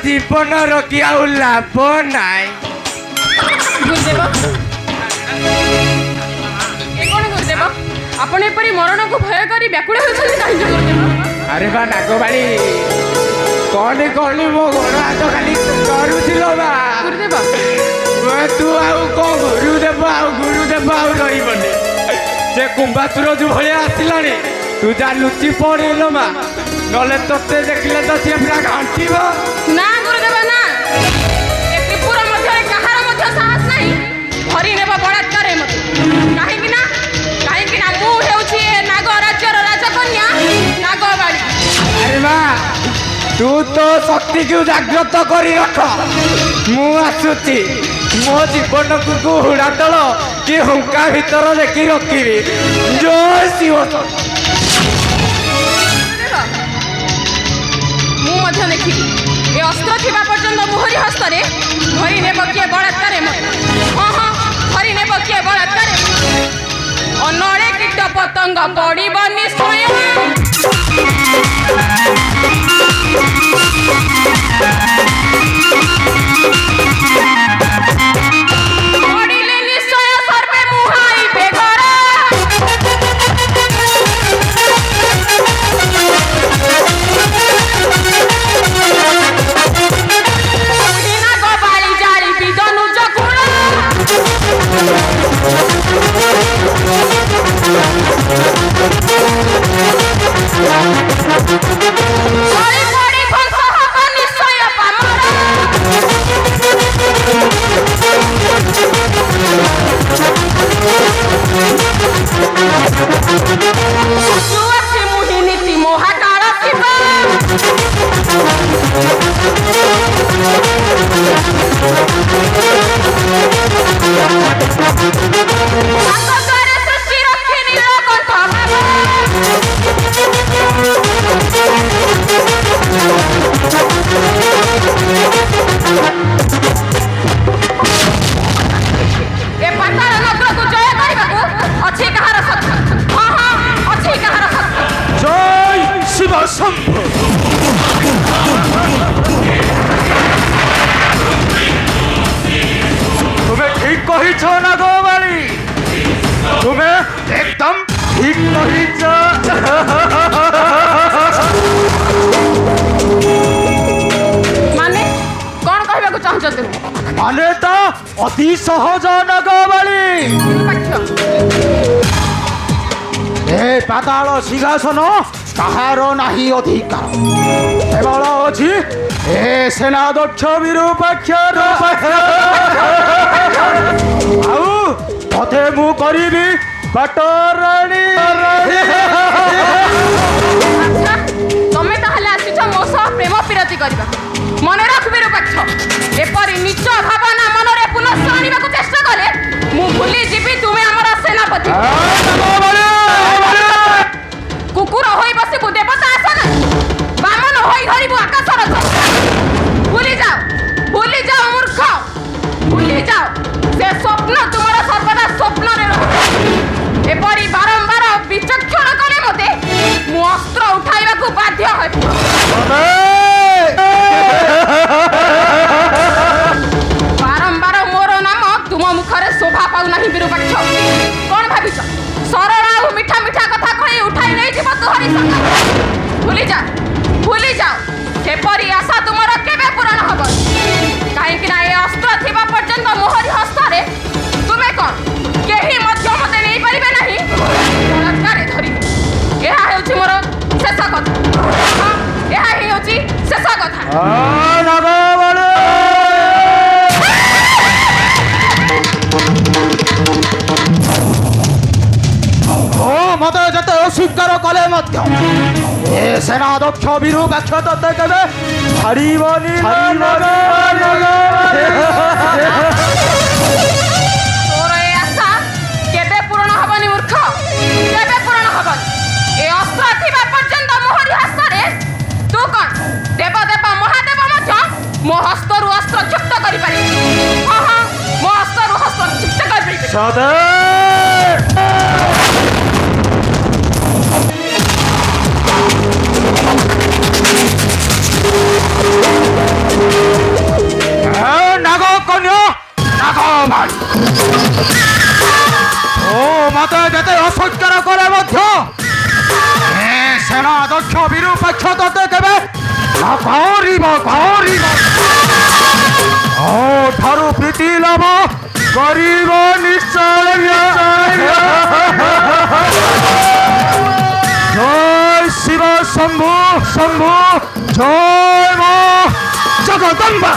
ଜୀବନର କି ଆଉ ଲାଭ ନାହିଁ। ଗୁରୁଦେବ ଏ କ'ଣ ଗୁରୁଦେବ ଆପଣ ଏପରି ମରଣକୁ ଭୟ କରି ବ୍ୟାକୁଳ ହେଉଛନ୍ତି କାହିଁକି ଗୁରୁଦେବ? ଆରେ ବା ନାଗବାଳି କହନି କହନି ମୋ ଗୋଡ଼ ହାତ ଖାଲି କରୁଥିଲ ବା ଗୁରୁଦେବ ତୁ ଆଉ କ'ଣ ଗୁରୁଦେବ ଆଉ ରହିବନି। ସେ କୁମ୍ଭାସୁର ଯୋଉ ଭଳିଆ ଆସିଲାଣି ତୁ ଯା ଲୁଚି ପଡ଼ିଲ ମା, ନହେଲେ ତୋତେ ଦେଖିଲେ ତ ସିଏ ପୁରା ଘାଣ୍ଟିବ। ନା ଗୁରୁଦେବ ନା, ଏ ତ୍ରିପୁର ମଧ୍ୟରେ କାହାର ମଧ୍ୟ ସାହସ ନାହିଁ ଧରି ନେବ ବଳାତ୍କାରରେ ମୋତେ। କାହିଁକି ନା ମୁଁ ହେଉଛି ଏ ନାଗ ରାଜ୍ୟର ରାଜକନ୍ୟା ନାଗବାଳି। ଆରେ ମା ତୁ ତୋ ଶକ୍ତିକୁ ଜାଗ୍ରତ କରି ରଖ, ମୁଁ ଆସୁଛି। ମୋ ଜୀବନକୁ ହୁଡ଼ା ତଳ କି ହୁଙ୍କା ଭିତର ଦେଖି ରଖିବି। ଜୟ ଶିବ। ମୁଁ ମଧ୍ୟ ଦେଖିବି ଏ ଅସ୍ତ୍ର ଥିବା ପର୍ଯ୍ୟନ୍ତ ମୋହରି ହସ୍ତରେ ଧରି ନେବ କିଏ ବଳାତ୍କାରରେ ମୋତେ। ହଁ ଧରି ନେବ କିଏ ବଳାତ୍କାରରେ। ଅନଳେ କୀଟ ପତଙ୍ଗ ପଡ଼ିବ ନିଶ୍ଚୟ। ପଡ଼ିଲେ ନିଶ୍ଚୟ ସର୍ବେ ମୁହାଇବେ ଘର। ନାଗବାଳି ଜାଳିବି ଦନୁଜ କୁଳ। ପଡ଼ି ପଡ଼ି ଧ୍ୱଂସ ହବ ନିଶ୍ଚୟ ପାମର। ଅଛି ମୁହିଁ ନୀତି ମହାକାଳ ଶିବ। ତାଙ୍କ ଦ୍ୱାରା ସୃଷ୍ଟି ରଖି ନୀଳକଣ୍ଠ ଭାବ। ଏ ପାତାଳ ନଗରକୁ ଜୟ କରିବାକୁ ଅଛି କାହାର ଶକ୍ତି? ହଁ ଅଛି କାହାର ଶକ୍ତି? ଜୟ ଶିବ ଶମ୍ଭୁ। ତୁମେ ଠିକ କହିଛ ନାଗବାଳି, ତୁମେ একদম ঠিক କହିଛ। ମାନେ କ'ଣ କହିବାକୁ ଚାହୁଁଛ ତୁମେ? ମାନେ ତ ଅତି ସହଜ ନାଗବାଳି। ଏ ପାତାଳ ସିଂହାସନ କାହାର ନାହିଁ ଅଧିକାର, କେବଳ ଅଛି ଏ ସେନାଧ୍ୟକ୍ଷ ବିରୂପାକ୍ଷର। ଆଉ ତତେ ମୁଁ କରିବି ପାଟରାଣୀ। ତମେ ତାହେଲେ ଆସିଛ ମୋ ସହ ପ୍ରେମ ବିରତି କରିବାକୁ। ମନେ ରଖ ବିରୂପାକ୍ଷ, ଏପରି ନିଚ ଭାବନା ମନରେ ପୁନଃ ଆଣିବାକୁ ଚେଷ୍ଟା କଲେ ମୁଁ ଭୁଲି ଯିବି ତୁମେ ଆମର ସେନାପତି। କୁକୁର ହୋଇ ବସିବୁ ଦେବତା ଆସନ, ବାମନ ହୋଇ ଧରିବୁ ଆକାଶର ଧ୍ୱଜା। ଭୁଲି ଯାଅ ମୂର୍ଖ, ଭୁଲି ଯାଅ ସେ ସ୍ୱପ୍ନ ତୁମର ସର୍ବଦା ସ୍ୱପ୍ନରେ ରହିବ। ଏପରି ବାରମ୍ବାର ବିଚକ୍ଷଣ କଲେ ମୋତେ ମୁଁ ଅସ୍ତ୍ର ଉଠାଇବାକୁ ବାଧ୍ୟ ହେବି। ବାରମ୍ବାର ମୋର ନାମ ତୁମ ମୁଖରେ ଶୋଭା ପାଉନାହିଁ ବିରୂପାକ୍ଷ। କ'ଣ ଭାବିଛ ସରଳ ଆଉ ମିଠା ମିଠା କଥା କହି ଉଠାଇ ନେଇଯିବ ତୁହରି ସଙ୍ଗେ? ଭୁଲି ଯାଅ ସେପରି ଆଶା ତୁମର କେବେ ପୂରଣ ହବ? କାହିଁକି ନା ଏ ଅସ୍ତ୍ର ଥିବା ପର୍ଯ୍ୟନ୍ତ ମୋହରି ହସ୍ତରେ ତୁମେ କ'ଣ କେହି ମଧ୍ୟ ମୋତେ ନେଇପାରିବେ ନାହିଁ। ବଳାତ୍କାରରେ ଧରିବି, ଏହା ହେଉଛି ମୋର ଶେଷ କଥା। ଏହା ହିଁ ହେଉଛି ଶେଷ କଥା। ମତେ ଯେତେ ଅସ୍ୱୀକାର କଲେ ମଧ୍ୟ ଏ ସେନାଧ୍ୟକ୍ଷ ବିରୂପାକ୍ଷ ତତେ କେବେ ଛାଡ଼ିବନି। ତୋର ଏ ଆଶା କେବେ ପୂରଣ ହବନି ମୂର୍ଖ, କେବେ ପୂରଣ ହବନି। ଏ ଅସ୍ତ୍ର ଥିବା ପର୍ଯ୍ୟନ୍ତ ମୋହରି ହସ୍ତରେ ତୁ କ'ଣ ଦେବଦେବ ମହାଦେବ ମଧ୍ୟ ମୋ ହସ୍ତରୁ ଅସ୍ତ୍ର ଚ୍ୟୁତ କରିପାରିବେ। ହଁ ମୋ ହସ୍ତରୁ ଅସ୍ତ୍ର ଚ୍ୟୁତ କରିପାରିବେ। অপমান ও মতে যেতে অসৎকার করে ମଧ୍ୟ ଏ ସେନା ଦକ୍ଷ ବିରୂପାକ୍ଷ ତତେ କେବେ କରିବ ଠାରୁ ପ୍ରୀତି ଲାଭ କରିବ ନିଶ୍ଚୟ ଜୟ ଶିବ ଶମ୍ଭୁ ଜୟ ମା ଜଗଦମ୍ବା